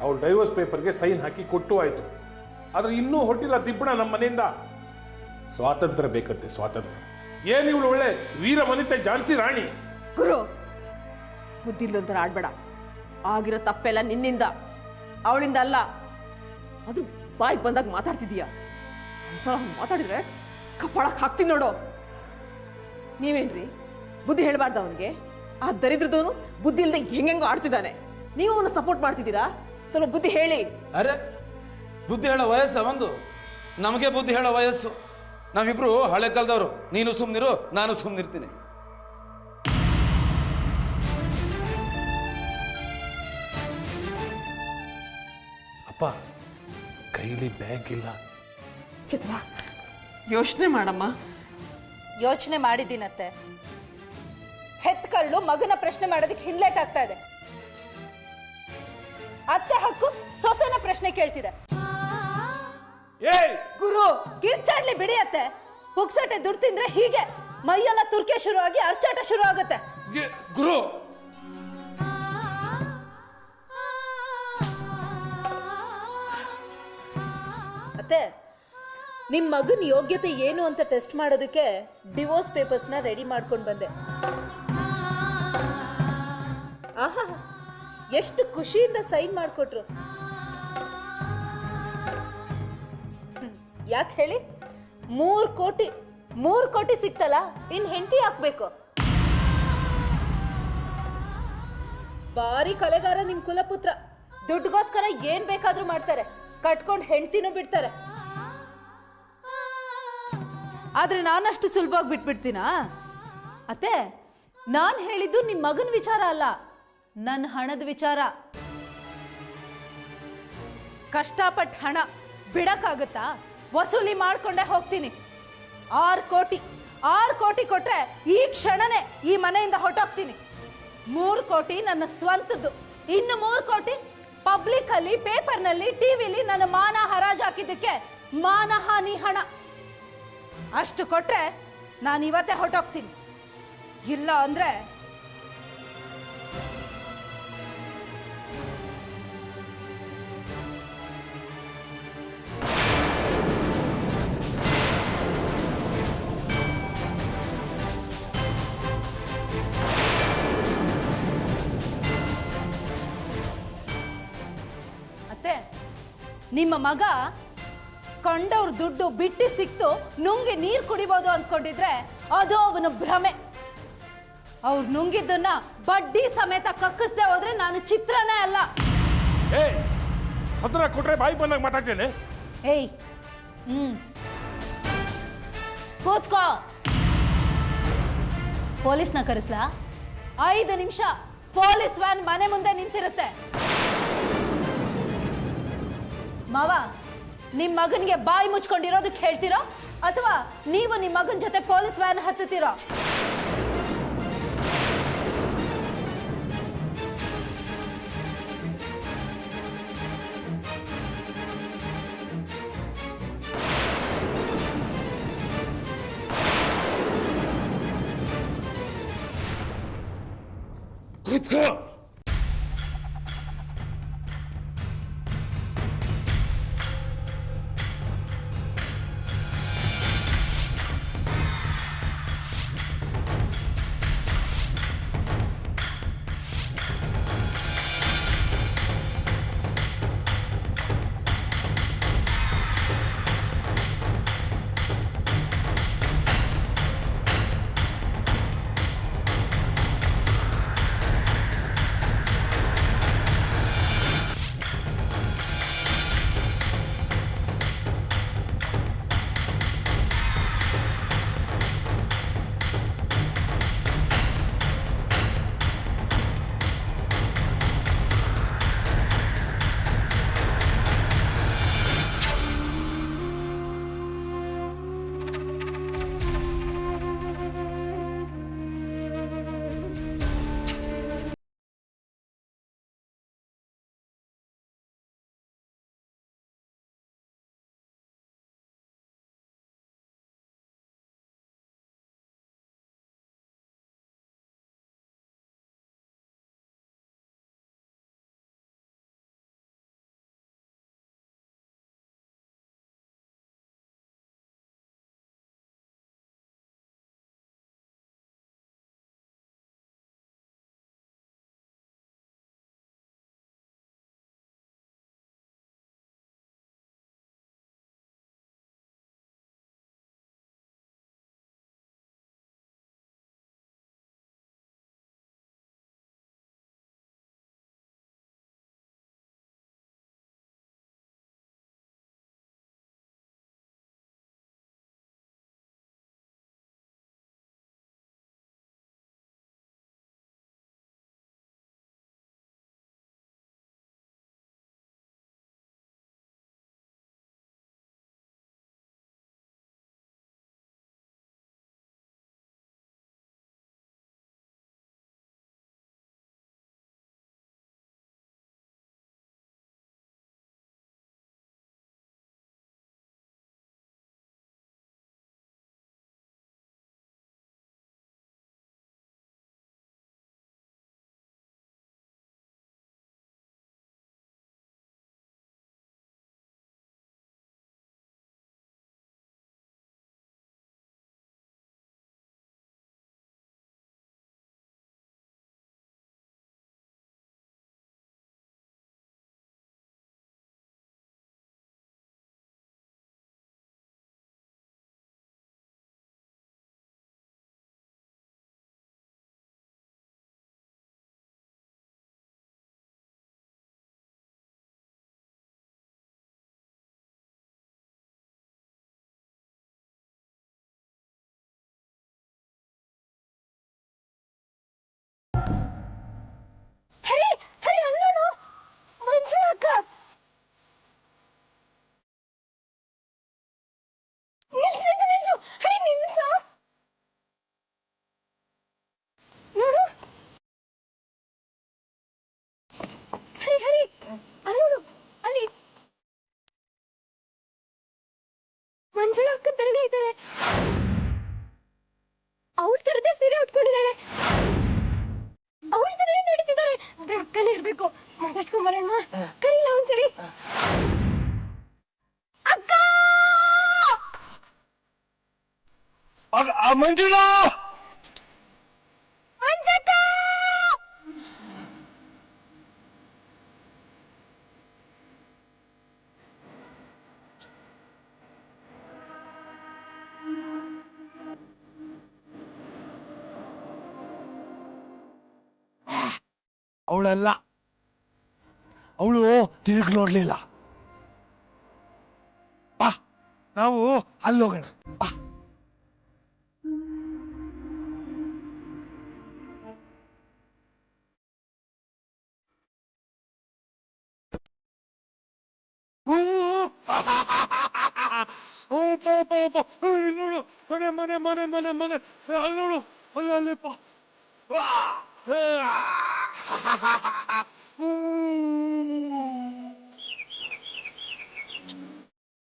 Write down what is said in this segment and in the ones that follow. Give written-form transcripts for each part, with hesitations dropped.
ಅವಳು ಡೈವರ್ಸ್ ಪೇಪರ್ಗೆ ಸೈನ್ ಹಾಕಿ ಕೊಟ್ಟು ಆಯ್ತು. ಆದ್ರೆ ಇನ್ನೂ ಹೊಟ್ಟಿಲ್ಲ ದಿಬ್ಬಣ ನಮ್ಮ ಮನೆಯಿಂದ. ಸ್ವಾತಂತ್ರ್ಯ ಬೇಕಂತೆ, ಸ್ವಾತಂತ್ರ್ಯ. ಏನ್ ಇವಳು ಒಳ್ಳೆ ವೀರ ವನಿತೆ ಝಾನ್ಸಿ ರಾಣಿ. ಗುರು, ಬುದ್ಧಿಲ್ಲೊಂಥರ ಆಡ್ಬೇಡ. ಆಗಿರೋ ತಪ್ಪೆಲ್ಲ ನಿನ್ನಿಂದ, ಅವಳಿಂದ ಅಲ್ಲ. ಅದು ಬಾಯಿ ಬಂದಾಗ ಮಾತಾಡ್ತಿದೀಯ. ಒಂದ್ಸಲ ಮಾತಾಡಿದ್ರೆ ಕಪಾಳಕ್ಕೆ ಹಾಕ್ತೀನಿ ನೋಡು. ನೀವೇನ್ರಿ ಬುದ್ಧಿ ಹೇಳ್ಬಾರ್ದ ಅವನಿಗೆ? ಆ ದರಿದ್ರದವನು ಬುದ್ಧಿ ಇಲ್ಲದೆ ಹೆಂಗೆಂಗೋ ಆಡ್ತಿದ್ದಾನೆ. ನೀವು ಅವನ್ನ ಸಪೋರ್ಟ್ ಮಾಡ್ತಿದ್ದೀರಾ? ಸ್ವಲ್ಪ ಬುದ್ಧಿ ಹೇಳಿ. ಅರೆ, ಬುದ್ಧಿ ಹೇಳೋ ವಯಸ್ಸು ಒಂದು, ನಮಗೆ ಬುದ್ಧಿ ಹೇಳೋ ವಯಸ್ಸು. ನಾವಿಬ್ರು ಹಳೆ ಕಾಲದವರು. ನೀನು ಸುಮ್ಮನಿರು, ನಾನು ಸುಮ್ಮನಿರ್ತೀನಿ. ಅಪ್ಪ, ಕೈಲಿ ಬ್ಯಾಗ್ ಇಲ್ಲ. ಚಿತ್ರ, ಯೋಚನೆ ಮಾಡಮ್ಮ. ಯೋಚನೆ ಮಾಡಿದ್ದೀನತ್ತೆ. ಹೆತ್ ಕರಳು ಮಗನ ಪ್ರಶ್ನೆ ಮಾಡೋದಕ್ಕೆ ಹಿಂದ್ಲೇಟ್ ಆಗ್ತಾ ಇದೆ. ಅತ್ತೆ ಹಕ್ಕು ಸೊಸೆನ ಪ್ರಶ್ನೆ ಕೇಳ್ತಿದೆ. ಗುರು, ಕಿರ್ಚಾಡ್ಲಿ ಬಿಡಿ ಅತ್ತೆ. ಪುಕ್ಸಟೆ ದುಡ್ಡು ತಿಂದ್ರೆ ಹೀಗೆ ಮೈಯೆಲ್ಲ ತುರ್ಕೆ ಶುರುವಾಗಿ ಅರ್ಚಾಟ ಶುರು ಆಗುತ್ತೆ. ಗುರು, ಅತ್ತೆ, ನಿಮ್ ಮಗನ ಯೋಗ್ಯತೆ ಏನು ಅಂತ ಟೆಸ್ಟ್ ಮಾಡೋದಕ್ಕೆ ಡಿವೋರ್ಸ್ ಪೇಪರ್ಸ್ನ ರೆಡಿ ಮಾಡ್ಕೊಂಡು ಬಂದೆ. ಆಹಾ, ಎಷ್ಟು ಖುಷಿಯಿಂದ ಸೈನ್ ಮಾಡಿಕೊಟ್ರು. ಯಾಕೆ ಹೇಳಿ? 3 ಕೋಟಿ ಸಿಕ್ತಲ್ಲ, ಇನ್ ಹೆಂಡತಿ ಹಾಕ್ಬೇಕು. ಬಾರಿ ಕಲೆಗಾರ ನಿಮ್ ಕುಲಪುತ್ರ. ದುಡ್ಡುಗೋಸ್ಕರ ಏನ್ ಬೇಕಾದ್ರೂ ಮಾಡ್ತಾರೆ, ಕಟ್ಕೊಂಡು ಹೆಂಡತಿನೂ ಬಿಡ್ತಾರೆ. ಆದ್ರೆ ನಾನಷ್ಟು ಸುಲಭವಾಗಿ ಬಿಟ್ಬಿಡ್ತೀನಾ? ಅತ್ತೆ, ನಾನ್ ಹೇಳಿದ್ದು ನಿಮ್ ಮಗನ ವಿಚಾರ ಅಲ್ಲ, ನನ್ನ ಹಣದ ವಿಚಾರ. ಕಷ್ಟಪಟ್ಟ ಹಣ ಬಿಡಕ್ಕಾಗತ್ತಾ? ವಸೂಲಿ ಮಾಡ್ಕೊಂಡೇ ಹೋಗ್ತೀನಿ. 6 ಕೋಟಿ ಕೊಟ್ರೆ ಈ ಕ್ಷಣನೇ ಈ ಮನೆಯಿಂದ ಹೊಟ್ಟೋಗ್ತೀನಿ. 3 ಕೋಟಿ ನನ್ನ ಸ್ವಂತದ್ದು, ಇನ್ನು 3 ಕೋಟಿ ಪಬ್ಲಿಕ್ ಅಲ್ಲಿ, ಪೇಪರ್ನಲ್ಲಿ, ಟಿವಿಲಿ ನನ್ನ ಮಾನ ಹರಾಜು ಹಾಕಿದ್ದಕ್ಕೆ ಮಾನಹಾನಿ ಹಣ. ಅಷ್ಟು ಕೊಟ್ರೆ ನಾನು ಇವತ್ತೇ ಹೊಟ್ಟೋಗ್ತೀನಿ. ಇಲ್ಲ ಅಂದ್ರೆ ಅತ್ತೆ, ನಿಮ್ಮ ಮಗ ಕಂಡವ್ರ ದುಡ್ಡು ಬಿಟ್ಟಿ ಸಿಕ್ತು ನುಂಗಿ ನೀರು ಕುಡಿಬೋದು ಅಂದ್ಕೊಂಡಿದ್ರೆ ಅದು ಅವನ ಭ್ರಮೆ. ಅವ್ರು ನುಂಗಿದ್ದನ್ನ ಬಡ್ಡಿ ಸಮೇತ ಕಕ್ಕಿಸ್ದೆ ಹೋದ್ರೆ ನಾನು ಚಿತ್ರನೇ ಅಲ್ಲ. ಕೊಟ್ರೆ ಬಾಯಿ ಬಂದಾಗ ಮಾತಾಡ್ತೇನೆ. ಏಯ್, ಕೂತ್ಕೋ. ಪೊಲೀಸ್ನ ಕರೆಸ್ಲಾ? 5 ನಿಮಿಷ ಪೊಲೀಸ್ ವ್ಯಾನ್ ಮನೆ ಮುಂದೆ ನಿಂತಿರುತ್ತೆ. ಮಾವ, ನಿಮ್ ಮಗನ್ಗೆ ಬಾಯಿ ಮುಚ್ಕೊಂಡಿರೋದಕ್ಕೆ ಹೇಳ್ತೀರೋ ಅಥವಾ ನೀವು ನಿಮ್ ಮಗನ ಜೊತೆ ಪೊಲೀಸ್ ವ್ಯಾನ್ ಹತ್ತುತ್ತೀರೋ? ಕೂತ್ಕೋ. ಮಂಜುಳ ಅಕ್ಕ ತರನೇ ಇದ್ದಾರೆ. ಅವ್ರ ತರದೇ ಸೀರೆ ಉಟ್ಕೊಂಡಿದ್ದಾಳೆ. ಅವ್ರ ತರನೇ ನಡೀತಿದ್ದಾರೆ. ಅದ್ರ ಅಕ್ಕನೇ ಇರ್ಬೇಕು. ಮಾತಾಡ್ಸ್ಕೊಂಬರೋಣ. ಕರೀಲ ಒಂದ್ಸರಿ. ಅಕ್ಕ ಮಂಜುಳ ಮಂಜಕ್ಕ ಅವಳಲ್ಲ, ಅವಳು ತಿರುಗಿ ನೋಡ್ಲಿಲ್ಲ. ಬಾ ನಾವು ಅಲ್ಲೋಗೋಣ. ಬಾ. ನೋಡು ಮನೆ ಮನೆ ಮನೆ ಮನೆ ಮನೆ ಅಲ್ಲಿ ನೋಡು, ಅಲ್ಲಪ್ಪ.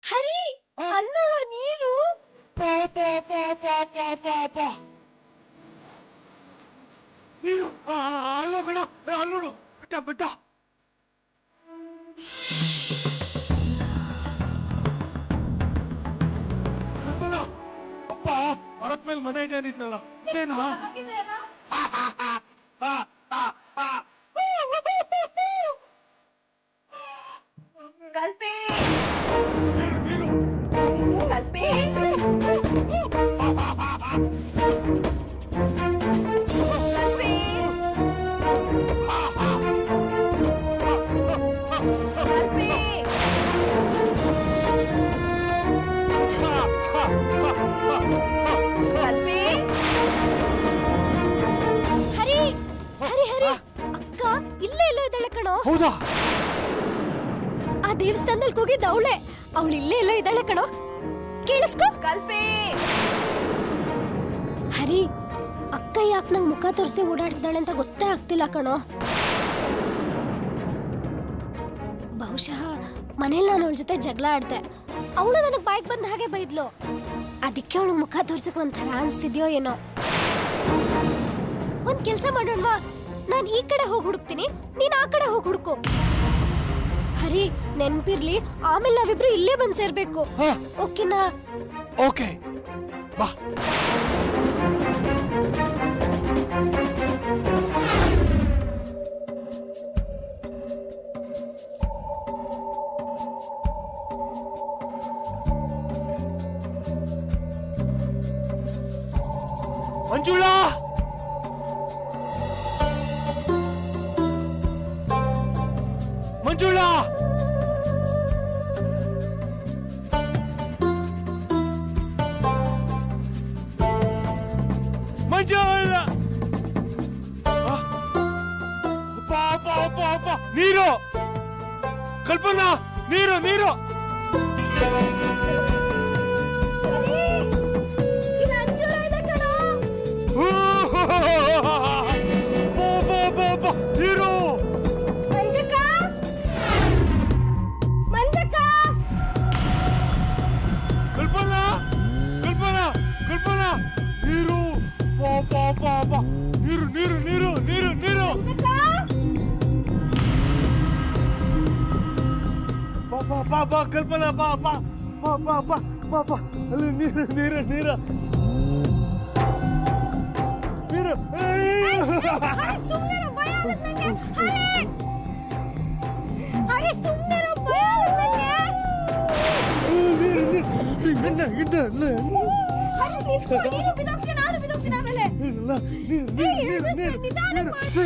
ಹರಿ ಅಲ್ಲೋಳ ನೀರು. ನೀನು ಅಲ್ಲೋಗಣ, ಅಲ್ಲೋಡು ಬಿಟ್ಟ ಬಿಟ್ಟ. ಅಪ್ಪ ಹೊರತ್ ಮೇಲೆ ಮನೆ ಇದೆ ಅಂದಿದ್ನಲ್ಲ, ಇದೇನಾ? ಕಲ್ಪೆ ಕಲ್ಪೆ ಹರಿ ಹರಿ ಹರಿ ಅಕ್ಕ ಇಲ್ಲೇ ಎಲ್ಲೋ ಇದ್ದಾಳೆ ಕಣೋ. ಹೌದಾ? ಆ ದೇವಸ್ಥಾನದಲ್ಲಿ ಹೋಗಿದ್ದ ಅವಳೆ. ಅವಳು ಇಲ್ಲೇ ಎಲ್ಲೋ ಇದ್ದಾಳೆ ಕಣೋ. ಕೇಳಿಸ್ಕೊ. ಕಲ್ಪೆ ಹರಿ ಅಕ್ಕ ಯಾಕೆ ನಂಗೆ ಮುಖ ತೋರಿಸಿ ಓಡಾಡ್ತಿದ್ದಾಳೆ ಅಂತ ಗೊತ್ತೇ ಆಗ್ತಿಲ್ಲ ಕಣೋ. ಬಹುಶಃ ಮನೇಲಿ ನಾನು ಅವಳ ಜೊತೆ ಜಗಳ ಆಡ್ದೆ. ಅವಳು ನನಗೆ ಬಾಯಿಗೆ ಬಂದ ಹಾಗೆ ಬೈದ್ಲು. ಅದಕ್ಕೆ ಅವಳು ಮುಖ ತೋರ್ಸಕ್ ಒಂಥರ ಅನ್ಸ್ತಿದ್ಯೋ ಏನೋ. ಒಂದ್ ಕೆಲ್ಸ ಮಾಡೋಣವಾ, ನಾನ್ ಈ ಕಡೆ ಹೋಗಿ ಹುಡುಕ್ತೀನಿ, ನೀನ್ ಆ ಕಡೆ ಹೋಗಿ ಹುಡುಕು. ಹರಿ ನೆನ್ಪಿರ್ಲಿ, ಆಮೇಲೆ ನಾವಿಬ್ರು ಇಲ್ಲೇ ಬಂದ್ ಸೇರ್ಬೇಕು. ಓಕೆನಾ? ಓಕೆ ಬಾ. ಮಂಜುಳಾ ಮಂಜುಳಾ ಮಂಜುಳಾ ಪಾಪ ನೀರು, ಕಲ್ಪನಾ ನೀರು ನೀರು. ನೀರು ಮಂಜಕ್ಕ ಮಂಜಕ್ಕ ಕಲ್ಪನಾ ಕಲ್ಪನಾ ಕಲ್ಪನಾ ನೀರು ಪಾಪ ನೀರು ನೀರು ನೀರು ನೀರು ನೀರು. ಬಾ ಕಲ್ಪನಾ ಬಾ ಅಲ್ಲಿ ನೀರು ನೀರು ನೀರು ನೀರು. ಸುಮ್ಮನೆ ಭಯ ಆಗುತ್ತೆ ನಂಗೆ. ಹರಿ ಸುಮ್ಮನೆ ಭಯ ಆಗುತ್ತೆ ನಂಗೆ. ಹರಿ ನೀನು ಬಿದೋಗ್ತೀನಿ, ನಾನು ಬಿದೋಗ್ತೀನಿ ಆಮೇಲೆ. ನಿಧಾನ ಮಾಡು.